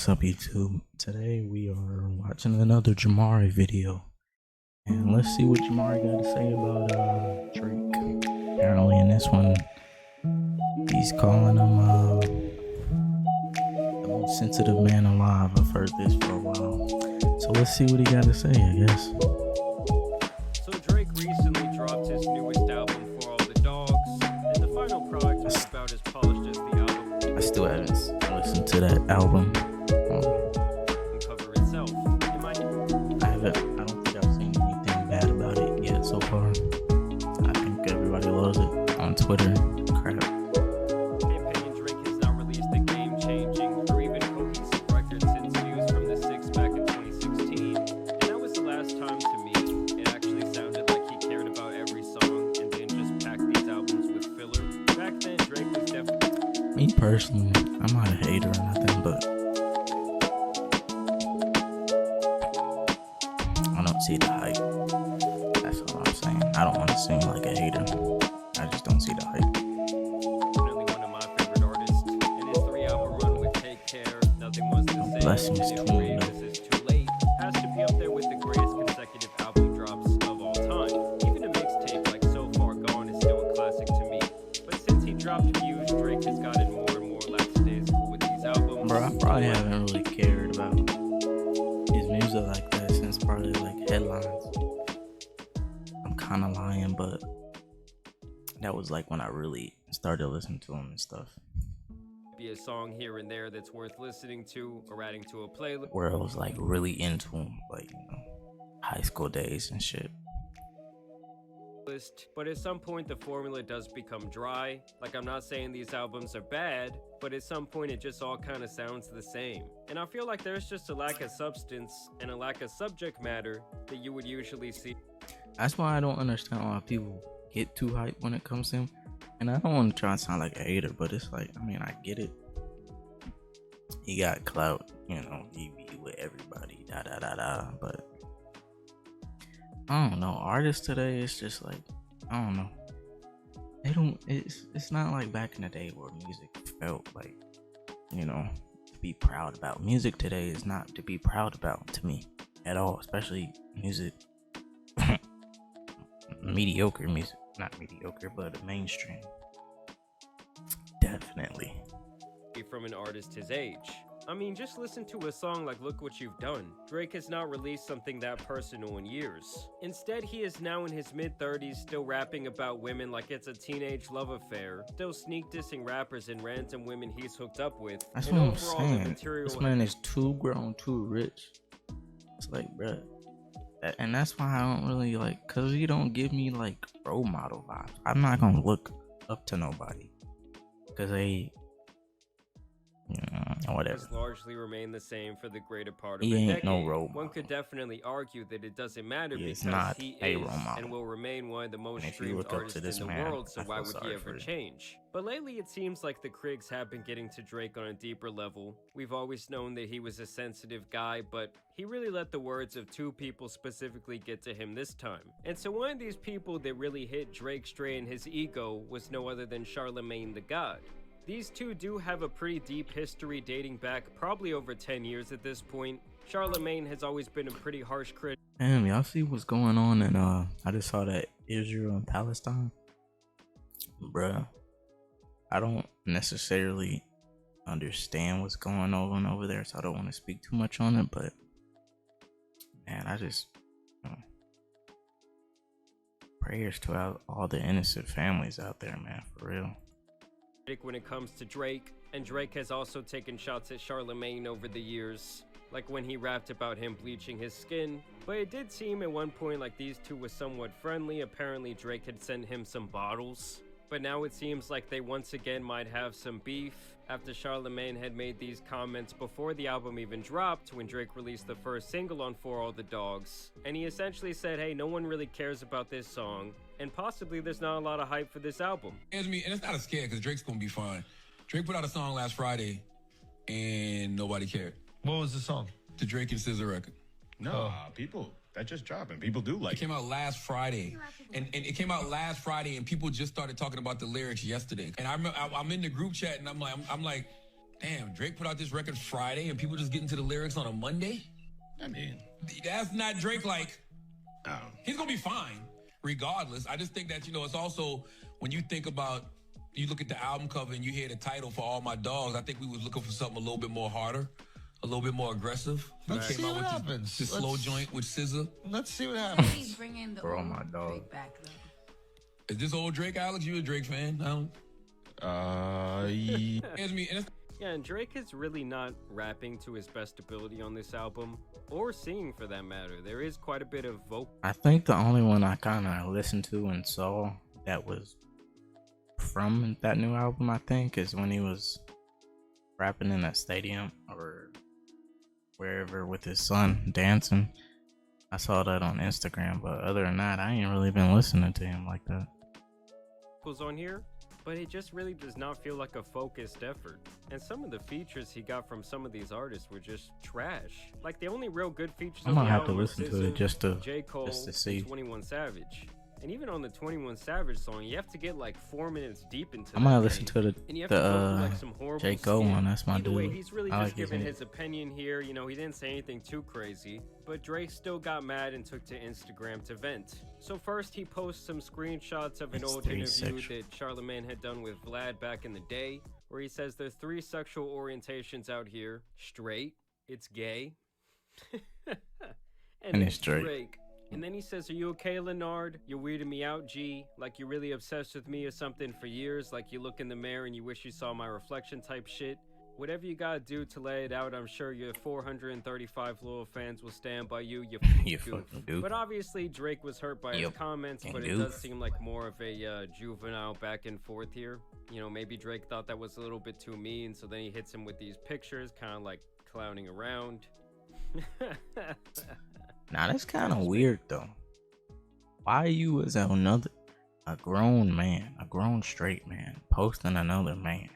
What's up, YouTube? Today we are watching another Jamari video, and let's see what Jamari got to say about Drake. Apparently in this one he's calling him the most sensitive man alive. I've heard this for a while, so let's see what he got to say, I guess. So Drake recently dropped his newest album, For All the Dogs, and the final product was about as polished as the album. I still haven't listened to that album. Cover itself. I don't think I've seen anything bad about it yet so far. I think everybody loves it on Twitter. Crap. Campaign Drake has now released a game-changing or even cohesive record since Views from the Six back in 2016, and that was the last time to me it actually sounded like he cared about every song and didn't just pack these albums with filler. Back then, Drake was definitely... Me personally, I'm not a hater or nothing, but I don't see the hype. That's all I'm saying. I don't want to seem like a hater. I just don't see the hype. Definitely one of my favorite artists, and his 3-album run with Take Care, Nothing Was the Same, Blessings and to If him, This Is Too Late, has to be up there with the greatest consecutive album drops of all time. Even a mixtape like So Far Gone is still a classic to me. But since he dropped Views, Drake has gotten more and more lackadaisical with these albums. Bro, I probably haven't really cared about his music like that since probably like Headlines. I'm kind of lying, but that was like when I really started listening to him and stuff. Be a song here and there that's worth listening to or adding to a playlist. Where I was like really into him, like, you know, high school days and shit. But at some point the formula does become dry. Like, I'm not saying these albums are bad, but at some point it just all kind of sounds the same. And I feel like there's just a lack of substance and a lack of subject matter that you would usually see. That's why I don't understand why people get too hyped when it comes to him. And I don't want to try and sound like a hater, but it's like, I mean, I get it. He got clout, you know, he be with everybody, but I don't know. Artists today, it's just like, I don't know. They don't. It's not like back in the day where music felt like, you know, to be proud about. Music today is not to be proud about to me at all. Especially music, mediocre music, not mediocre, but mainstream. Definitely. From an artist his age. I mean, just listen to a song like Look What You've Done. Drake has not released something that personal in years. Instead, he is now in his mid-30s still rapping about women like it's a teenage love affair, still sneak dissing rappers and random women he's hooked up with. That's and what I'm saying. This man is too grown, too rich. It's like, bruh. And that's why I don't really like, cause he don't give me like role model vibes. I'm not gonna look up to nobody, cause they, whatever. Has largely remained the same for the greater part of He a ain't decade. no role model. One could definitely argue that it doesn't matter because not he a is role model. and will remain one of the most And if you streamed look up artists to this in the man, world, so I why feel would he sorry ever for you. change? But lately it seems like the critics have been getting to Drake on a deeper level. We've always known that he was a sensitive guy, but he really let the words of two people specifically get to him this time. And so one of these people that really hit Drake straight in his ego was no other than Charlemagne the God. These two do have a pretty deep history dating back probably over 10 years at this point. Charlemagne has always been a pretty harsh critic. Damn, y'all see what's going on? And I just saw that Israel and Palestine. Bruh, I don't necessarily understand what's going on over there, so I don't want to speak too much on it. But man, I just prayers to all the innocent families out there, man, for real. When it comes to Drake, and Drake has also taken shots at Charlemagne over the years, like when he rapped about him bleaching his skin. But it did seem at one point like these two were somewhat friendly. Apparently Drake had sent him some bottles, but now it seems like they once again might have some beef after Charlemagne had made these comments before the album even dropped, when Drake released the first single on For All the Dogs. And he essentially said, hey, no one really cares about this song, and possibly there's not a lot of hype for this album. And it's not a scare because Drake's gonna be fine. Drake put out a song last Friday and nobody cared. What was the song? The Drake and SZA record. No, people, that just dropped and people do like it. Came out last Friday. And it came out last Friday and people just started talking about the lyrics yesterday. And I'm in the group chat and I'm like, damn, Drake put out this record Friday and people just getting to the lyrics on a Monday? I mean, that's not Drake. Like, I don't he's gonna be fine regardless. I just think that, you know, it's also when you think about, you look at the album cover and you hear the title For All My Dogs, I think we was looking for something a little bit more harder, a little bit more aggressive. Let's He see came out what with happens. this slow joint with SZA. Let's see what He's happens. bringing the For All old My Dog. Drake back though. Is this old Drake, Alex? You a Drake fan? I don't. Yeah. Here's me. And it's Yeah, and Drake is really not rapping to his best ability on this album, or singing for that matter. There is quite a bit of vocal. I think the only one I kind of listened to and saw that was from that new album, I think, is when he was rapping in that stadium or wherever with his son dancing. I saw that on Instagram, but other than that, I ain't really been listening to him like that. On here, but it just really does not feel like a focused effort. And some of the features he got from some of these artists were just trash. Like the only real good features I on might the have to album were listen to SZA, it just to J. Cole, see. and 21 Savage. And even on the 21 Savage song, you have to get like 4 minutes deep into I might that listen thing. to And you have the to go through, like, some horrible J. Cole skit. one. That's my Either way, dude. he's really I just like his giving music. his opinion here. You know, he didn't say anything too crazy, but Drake still got mad and took to Instagram to vent. So first, he posts some screenshots of an It's old three interview sexual. that Charlemagne had done with Vlad back in the day, where he says there's 3 sexual orientations out here: straight, it's gay, and it's Drake. And then he says, "Are you okay, Leonard? You're weirding me out, G. Like you're really obsessed with me or something for years. Like you look in the mirror and you wish you saw my reflection type shit. Whatever you gotta do to lay it out, I'm sure your 435 loyal fans will stand by you, you You goof." fucking dude. But obviously, Drake was hurt by his Yep. comments, but it Goof. does seem like more of a juvenile back and forth here. You know, maybe Drake thought that was a little bit too mean, so then he hits him with these pictures, kind of like clowning around. Now that's kind of weird though. Why you as a grown man, a grown straight man, posting another man,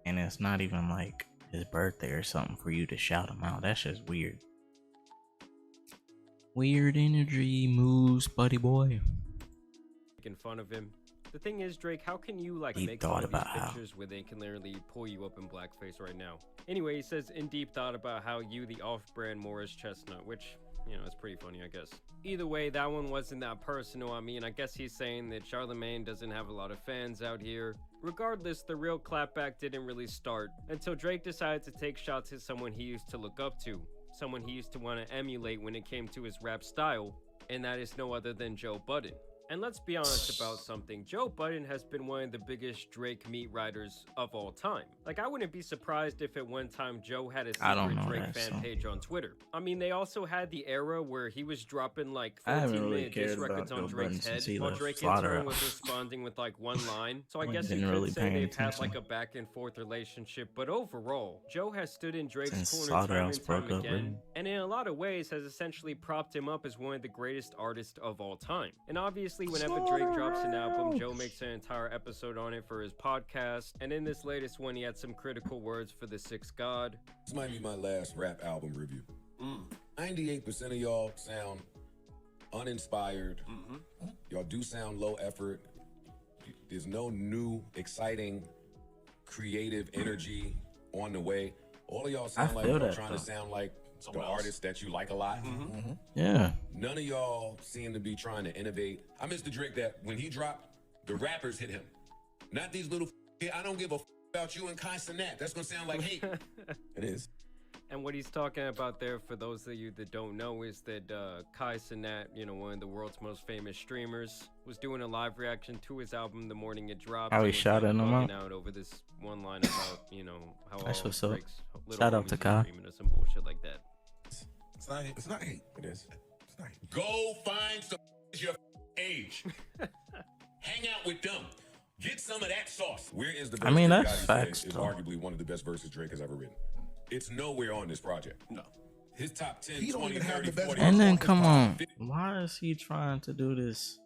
and it's not even like his birthday or something for you to shout him out? That's just weird. Weird energy moves, buddy boy. Making fun of him. The thing is, Drake, how can you like Deep make thought fun of these about how. pictures where they can literally pull you up in blackface right now? Anyway, he says in deep thought about how you the off-brand Morris Chestnut, which, you know, it's pretty funny, I guess. Either way, that one wasn't that personal. I mean, I guess he's saying that Charlemagne doesn't have a lot of fans out here. Regardless, the real clapback didn't really start until Drake decided to take shots at someone he used to look up to, someone he used to want to emulate when it came to his rap style, and that is no other than Joe Budden. And let's be honest about something. Joe Budden has been one of the biggest Drake meat riders of all time. Like, I wouldn't be surprised if at one time Joe had a I don't secret know Drake that fan song. page on Twitter. I mean, they also had the era where he was dropping like I haven't 14 really minute diss cared about records on Joe Drake's Budden head, since he while left Drake in Slaughter turn House. was responding with like one line. So I I guess you didn't could really say pay they've had attention. like a back and forth relationship, but overall, Joe has stood in Drake's Since corner Slaughter time House and time broke up, again, really. and in a lot of ways has essentially propped him up as one of the greatest artists of all time. And obviously, whenever Drake drops an album, Joe makes an entire episode on it for his podcast, and in this latest one, he had some critical words for the Sixth God. This might be my last rap album review. 98% of y'all sound uninspired. Y'all do sound low effort. There's no new, exciting, creative energy on the way. All of y'all sound like feel y'all that, trying though. to sound like Someone the else. artist that you like a lot. Yeah. None of y'all seem to be trying to innovate. I miss the Drake that when he dropped, the rappers hit him. Not these little I don't give a about you and Kai Cenat. That's gonna sound like hate. It is. And what he's talking about there, for those of you that don't know, is that Kai Cenat, you know, one of the world's most famous streamers, was doing a live reaction to his album the morning it dropped. How he and was, shouted him bugging out? over this one line about, you know, how That's all what's up. Drake's little Shout out homies to are Kai. streaming or some bullshit like that. It's not hate. It's not hate. It is. It's not hate. Go find some your age. Hang out with them. Get some of that sauce. Where is the verse I mean, that that's Gotti facts, said is though. arguably one of the best verses Drake has ever written. It's nowhere on this project. No. His top 10, He don't 20, even have 30, the best 40. And then his come top on, 50. why is he trying to do this?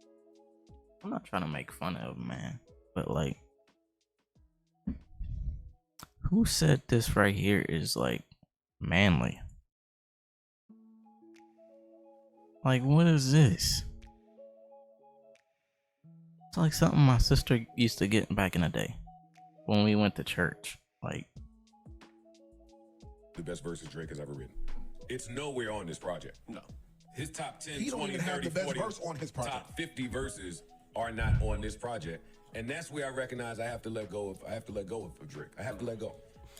I'm not trying to make fun of him, man, but like, who said this right here is like manly? Like, what is this? It's like something my sister used to get back in the day when we went to church. Like, the best verses Drake has ever written. It's nowhere on this project. No. His top 10, He don't 20, even have 30, the best 40, verse on his project. top 50 verses are not on this project. And that's where I recognize I have to let go of Drake. I have to let go.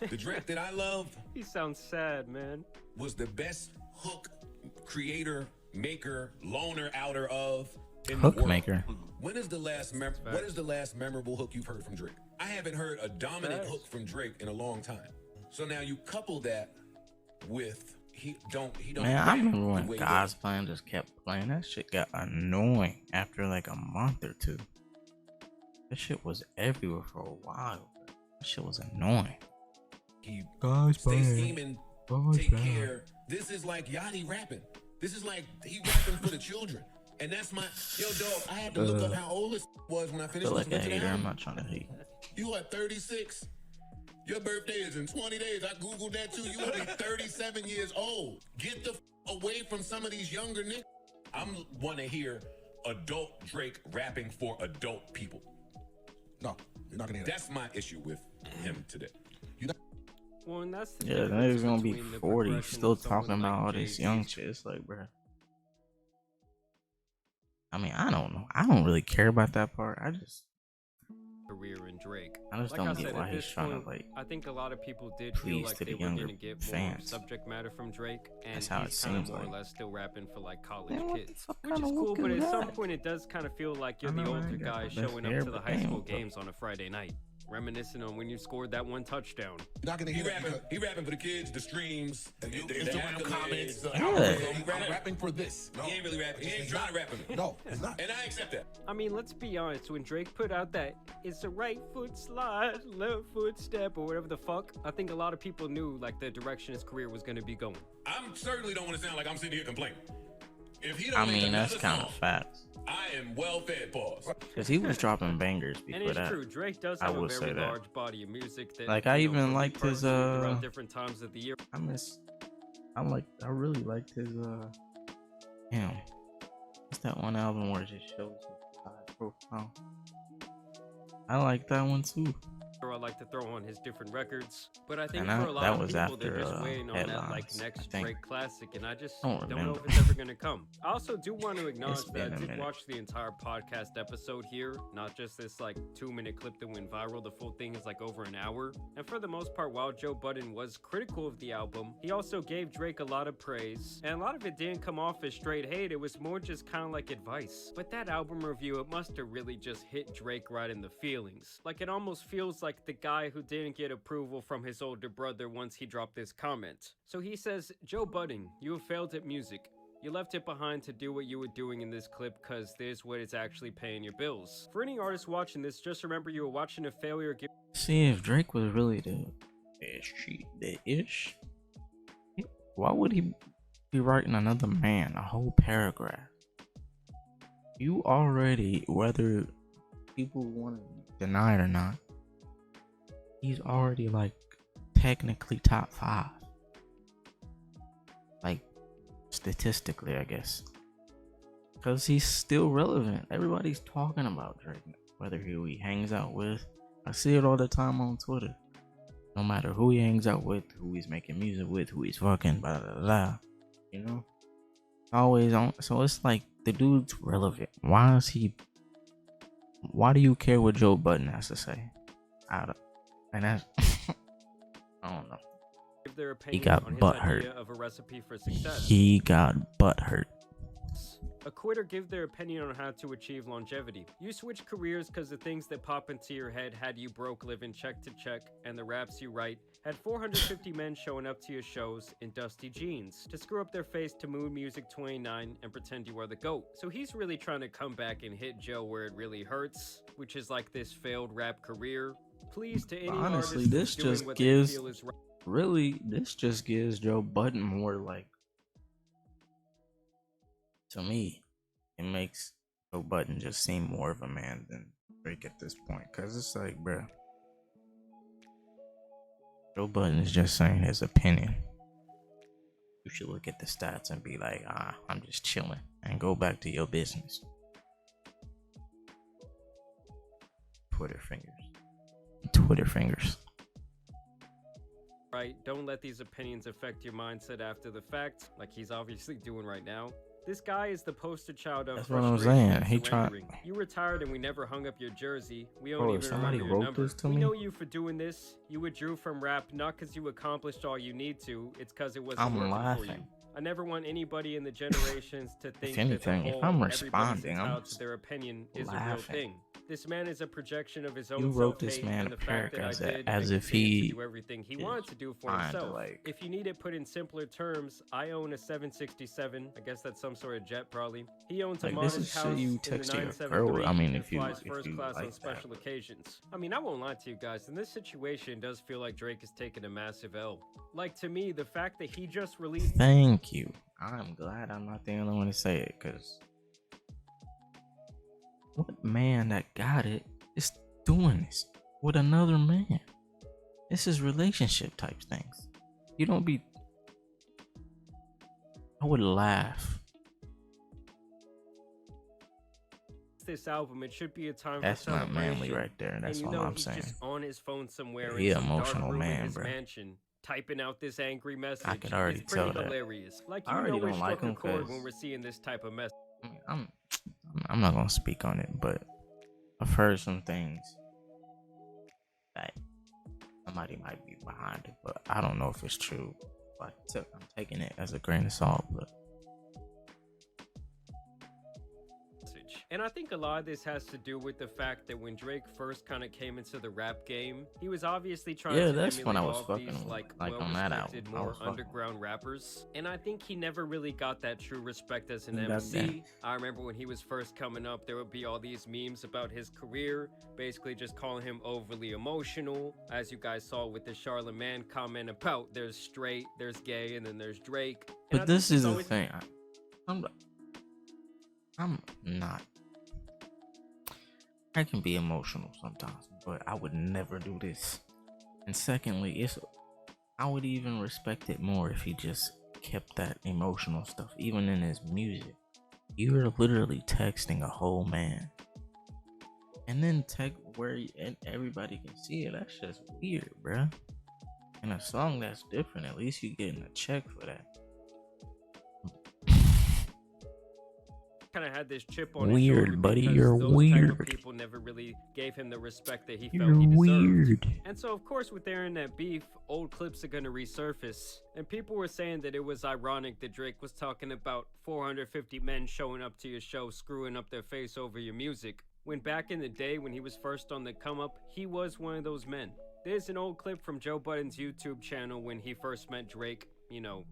The Drake that I love He sounds sad, man. was the best hook creator, maker, loner outer of in Hook the world. maker. What is the last memorable hook you've heard from Drake? I haven't heard a dominant hook from Drake in a long time. So now you couple that with he don't Man, I rap remember the when way God's Plan just kept playing. That shit got annoying after like a month or two. That shit was everywhere for a while. That shit was annoying. he God's stay Plan. scheming, God's take Plan. care. This is like Yachty rapping. This is like he rapping for the children. And that's my dog. I had to look up how old this was when I I finished feel like a listening to the hater. I'm album. not trying to hate. You are 36. Your birthday is in 20 days. I googled that too. You will be 37 years old. Get the away from some of these younger niggas. I'm want to hear adult Drake rapping for adult people. No, you're not gonna hear that. That's my issue with him today. Well, and that's the Yeah, that difference nigga's gonna be between the 40, progression still of someone talking about like all this Jay-Z's young shit. It's like, bruh. I mean, I don't know. I don't really care about that part. I just career in Drake. don't Like I get said, why at he's this trying point, to like. I think a lot of people did feel please like to they the were younger gonna get more fans. subject matter from Drake, and That's how it he's kind of seems more or like. less still rapping for like college Man, what the kids, fuck which kind is of cool. look But is at some that? point, it does kind of feel like you're I the know I older ain't got guy the best showing hair, up to the but high damn, school what the- games on a Friday night, reminiscing on when you scored that one touchdown. You're not gonna hear that. He rapping for the kids, the streams, The the Instagram accolades. comments. Yeah. I'm rapping for this. No, He ain't really rapping. He ain't trying to rap for me. no, it's not. And I accept that. I mean, let's be honest. When Drake put out that "it's a right foot slide, left foot step" or whatever the fuck, I think a lot of people knew like the direction his career was gonna be going. I certainly don't want to sound like I'm sitting here complaining. If he don't I make mean, that's another kind song, of facts. I am well fed. Pause. Cause he was dropping bangers And before it's that. true, Drake does I have a will very say that. large body of music that, Like, I you know, even for me liked his, personally, throughout different times of the year. I really liked his damn. What's that one album where it just shows his side profile? I like that one too. I like to throw on his different records, but I think And for a lot that of was people, they're after, just waiting on that like Headlines, I next think. Drake classic, and I just Don't don't know remember. if it's ever gonna come. I also do want to acknowledge It's that been I a did minute. watch the entire podcast episode here, not just this like 2-minute clip that went viral. The full thing is like over an hour, and for the most part, while Joe Budden was critical of the album, he also gave Drake a lot of praise, and a lot of it didn't come off as straight hate. It was more just kind of like advice. But that album review, it must have really just hit Drake right in the feelings. Like, it almost feels like the guy who didn't get approval from his older brother once he dropped this comment. So he says, "Joe Budden, you have failed at music. You left it behind to do what you were doing in this clip because there's what is actually paying your bills. For any artist watching this, just remember you were watching a failure give." See, if Drake was really the ish, why would he be writing another man a whole paragraph? You already, whether people want to deny it or not, he's already like technically top 5. Like statistically, I guess. Because he's still relevant. Everybody's talking about Drake, whether who he hangs out with. I see it all the time on Twitter. No matter who he hangs out with, who he's making music with, who he's fucking, blah, blah, blah. You know? Always on. So it's like, the dude's relevant. Why do you care what Joe Budden has to say? And that's, I don't know. Give their opinion got on his butthurt. idea of a recipe for success. He got butt hurt. A quitter give their opinion on how to achieve longevity. You switch careers because the things that pop into your head had you broke living check to check, and the raps you write had 450 men showing up to your shows in dusty jeans to screw up their face to Mood Music 29 and pretend you are the GOAT. So he's really trying to come back and hit Joe where it really hurts, which is like this failed rap career. Please, to any Honestly, artist this who's doing just what gives- they feel is right. Really, this just gives Joe Budden more like, to me, it makes Joe Budden just seem more of a man than Drake at this point. Cause it's like, bruh, Joe Budden is just saying his opinion. You should look at the stats and be like, I'm just chilling, and go back to your business. Twitter fingers. right? Don't let these opinions affect your mindset after the fact, like he's obviously doing right now. This guy is the poster child of That's what I'm frustration saying. and He tried. surrendering. You retired and we never hung up your jersey. We don't Bro, even somebody remember your wrote number. this to We me. know you for doing this. You withdrew from rap not because you accomplished all you need to. It's because it wasn't I'm working for you. laughing. I never want anybody in the generations to think anything, that if the whole I'm everybody's responding, I'm entitled to their opinion is a real laughing. thing. This man is a projection of his own You wrote self-hate, this man and a the fact that I paragraph did as and if continue he to do everything he is wanted to do for trying to, himself. like- If you need it put in simpler terms, I own a 767. I guess that's some sort of jet, probably. He owns a Like, this modest is shit house you in the text to your 973 girl. I mean, and if you flies first class like on special occasions. I mean, I won't lie to you guys. In this situation, it does feel like Drake is taking a massive L. Like, to me, the fact that he just released. Thank you. I'm glad I'm not the only one to say it, because what man that got it is doing this with another man? This is relationship type things. You don't be. I would laugh. This album, it should be a time That's for not celebration. manly right there. That's and you all know I'm he's saying. just on his phone somewhere He in some emotional dark room man, in his bro. mansion, typing out this angry message. I could already it's pretty tell that. hilarious. Like, I you already know, it don't like struck a him chord 'cause- when we're seeing this type of message. I mean, I'm not gonna speak on it, but I've heard some things that somebody might be behind it, but I don't know if it's true. But I'm taking it as a grain of salt. But And I think a lot of this has to do with the fact that when Drake first kind of came into the rap game, he was obviously trying to that's when I emulate was all these, fucking like on that album. well-respected, I more was fucking. underground rappers. And I think he never really got that true respect as an Back MC. then. I remember when he was first coming up, there would be all these memes about his career, basically just calling him overly emotional. As you guys saw with the Charlemagne comment about there's straight, there's gay, and then there's Drake. And I But this think is he's the always- thing. I'm not. I can be emotional sometimes, but I would never do this. And secondly, I would even respect it more if he just kept that emotional stuff, even in his music. You're literally texting a whole man, and then and everybody can see it. That's just weird, bruh. In a song that's different, at least you getting a check for that. kind of had this chip on his Weird, shoulder buddy, because you're those type of weird. people never really gave him the respect that he felt You're he deserved. weird. And so, of course, with there in that beef, old clips are going to resurface. And people were saying that it was ironic that Drake was talking about 450 men showing up to your show, screwing up their face over your music. When back in the day, when he was first on the come up, he was one of those men. There's an old clip from Joe Budden's YouTube channel when he first met Drake, you know,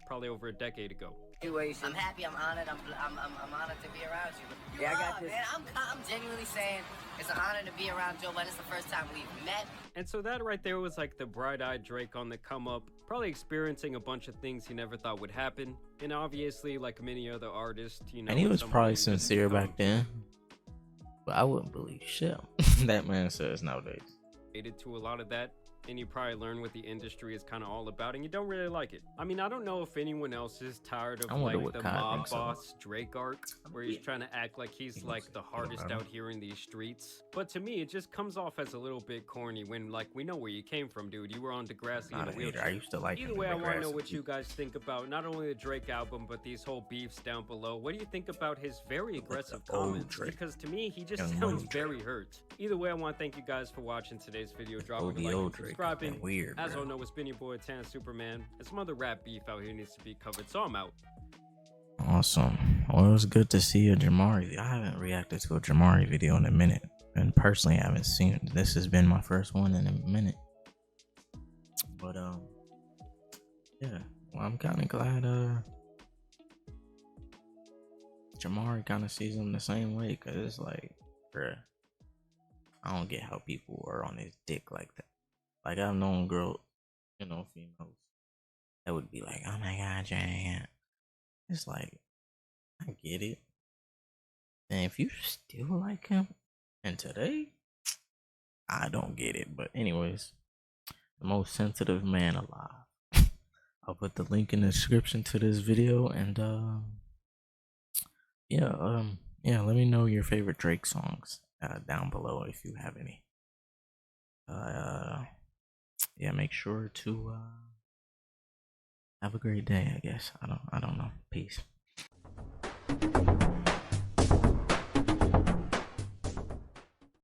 probably over a decade ago. I'm happy, I'm honored, I'm honored to be around you. Yeah, I got this. Man, I'm genuinely saying it's an honor to be around Joe Budden. It's the first time we've met. And so that right there was like the bright-eyed Drake on the come up, probably experiencing a bunch of things he never thought would happen. And obviously, like many other artists, you know. And he was somebody probably who doesn't sincere come back then. But I wouldn't believe shit that man says nowadays. related to a lot of that, and you probably learn what the industry is kind of all about, and you don't really like it. I mean, I don't know if anyone else is tired I of wonder like what the Kyle mob thinks of it. boss Drake arc, where he's trying to act like he's like the hardest out here in these streets. But to me, it just comes off as a little bit corny when, like, we know where you came from, dude. You were on Degrassi in Not a a hater. wheelchair. I used to like him Either in way, I want to know Degrassi. what you guys think about not only the Drake album, but these whole beefs down below. What do you think about his very aggressive the old comments? Drake. Because to me, he just Young sounds money Drake. very hurt. Either way, I want to thank you guys for watching today's video. Dropping a like OVO and Drake. subscribing. Been weird, As bro. I know, it's been your boy Tan Superman, and some other rap beef out here needs to be covered, so I'm out. Awesome. Well, it was good to see a Jamari. I haven't reacted to a Jamari video in a minute, and personally, I haven't seen it. This has been my first one in a minute. But yeah. Well, I'm kind of glad Jamari kind of sees him the same way, cause it's like, bruh, I don't get how people are on his dick like that. Like, I've known girls, you know, females that would be like, oh my god, Jay. It's like, I get it. And if you still like him, and today, I don't get it. But anyways, the most sensitive man alive. I'll put the link in the description to this video, and yeah, let me know your favorite Drake songs down below if you have any. yeah, make sure to have a great day. I guess I don't know. Peace.